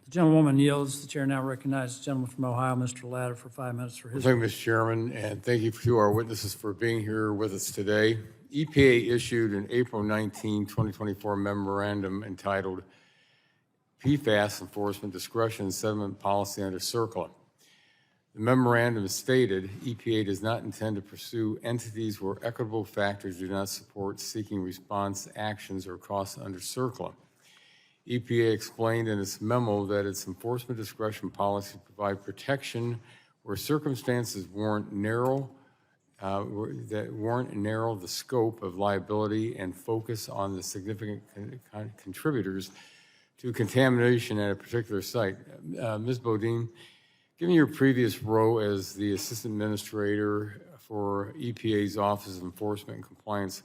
The gentlewoman yields. The chair now recognizes the gentleman from Ohio, Mr. Latta, for 5 minutes for his. Thank you, Mr. Chairman, and thank you to our witnesses for being here with us today. EPA issued an April 19, 2024 memorandum entitled PFAS Enforcement Discretion and Settlement Policy under CERCLA. The memorandum stated EPA does not intend to pursue entities where equitable factors do not support seeking response actions or costs under CERCLA. EPA explained in its memo that its enforcement discretion policy provide protection where circumstances warrant narrow the scope of liability and focus on the significant contributors to contamination at a particular site. Ms. Bodine, given your previous role as the Assistant Administrator for EPA's Office of Enforcement and Compliance,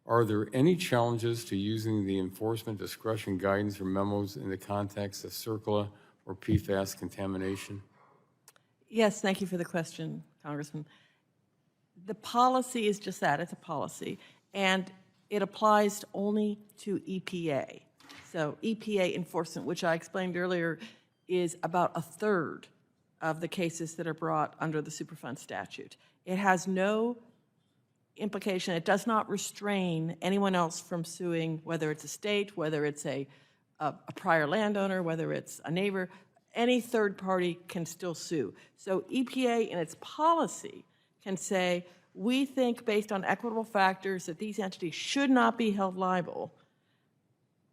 are there any challenges to using the enforcement discretion guidance or memos in the context of CERCLA or PFAS contamination? Yes, thank you for the question, Congressman. The policy is just that, it's a policy, and it applies only to EPA. So EPA enforcement, which I explained earlier, is about a third of the cases that are brought under the Superfund statute. It has no implication, it does not restrain anyone else from suing, whether it's a state, whether it's a prior landowner, whether it's a neighbor, any third party can still sue. So EPA in its policy can say, we think based on equitable factors that these entities should not be held liable.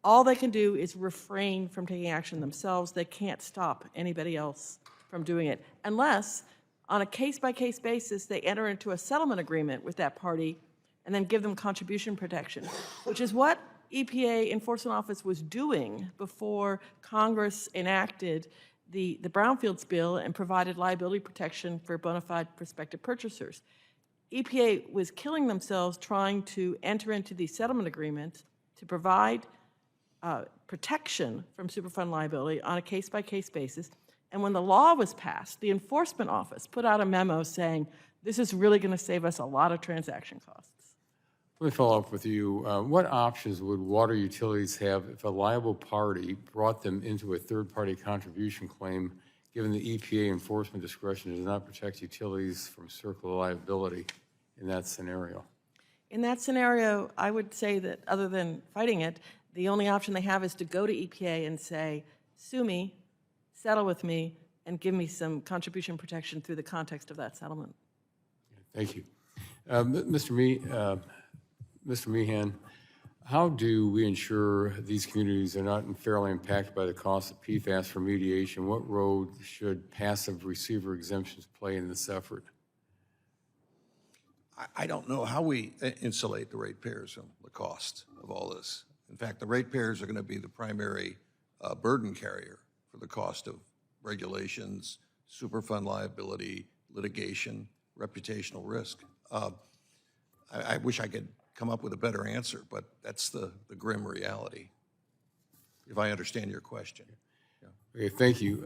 All they can do is refrain from taking action themselves. They can't stop anybody else from doing it unless on a case-by-case basis they enter into a settlement agreement with that party and then give them contribution protection, which is what EPA Enforcement Office was doing before Congress enacted the Brownfields bill and provided liability protection for bona fide prospective purchasers. EPA was killing themselves trying to enter into these settlement agreements to provide protection from Superfund liability on a case-by-case basis. And when the law was passed, the Enforcement Office put out a memo saying, this is really going to save us a lot of transaction costs. Let me follow up with you. What options would water utilities have if a liable party brought them into a third-party contribution claim, given the EPA enforcement discretion does not protect utilities from CERCLA liability in that scenario? In that scenario, I would say that other than fighting it, the only option they have is to go to EPA and say, sue me, settle with me, and give me some contribution protection through the context of that settlement. Thank you. Mr. Meehan, how do we ensure these communities are not unfairly impacted by the cost of PFAS remediation? What role should passive receiver exemptions play in this effort? I don't know how we insulate the ratepayers from the cost of all this. In fact, the ratepayers are going to be the primary burden carrier for the cost of regulations, Superfund liability, litigation, reputational risk. I wish I could come up with a better answer, but that's the grim reality, if I understand your question. Okay, thank you.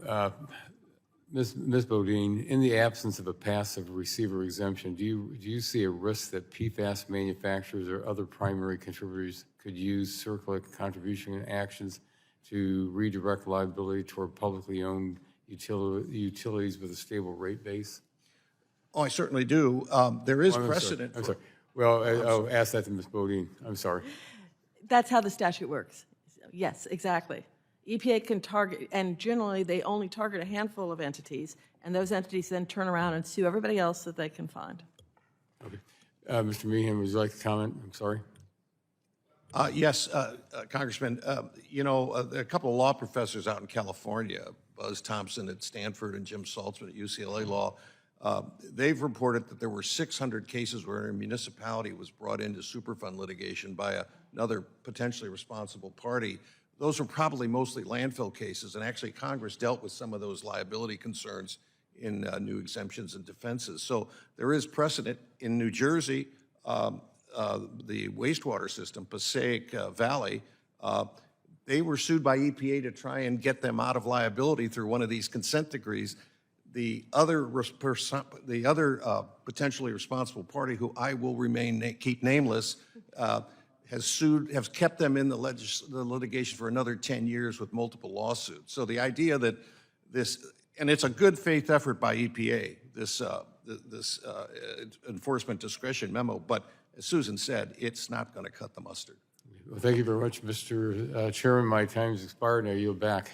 Ms. Bodine, in the absence of a passive receiver exemption, do you see a risk that PFAS manufacturers or other primary contributors could use CERCLA contribution actions to redirect liability toward publicly owned utilities with a stable rate base? Oh, I certainly do. There is precedent. I'm sorry. Well, I'll ask that to Ms. Bodine. I'm sorry. That's how the statute works. Yes, exactly. EPA can target, and generally they only target a handful of entities, and those entities then turn around and sue everybody else that they can find. Okay. Mr. Meehan, would you like to comment? I'm sorry. Yes, Congressman. You know, a couple of law professors out in California, Buzz Thompson at Stanford and Jim Saltzman at UCLA Law, they've reported that there were 600 cases where a municipality was brought into Superfund litigation by another potentially responsible party. Those are probably mostly landfill cases, and actually Congress dealt with some of those liability concerns in new exemptions and defenses. So there is precedent in New Jersey. The wastewater system, Passaic Valley, they were sued by EPA to try and get them out of liability through one of these consent decrees. The other potentially responsible party, who I will keep nameless, has kept them in the litigation for another 10 years with multiple lawsuits. So the idea that and it's a good faith effort by EPA, this enforcement discretion memo, but as Susan said, it's not going to cut the mustard. Well, thank you very much, Mr. Chairman. My time's expired, and I yield back.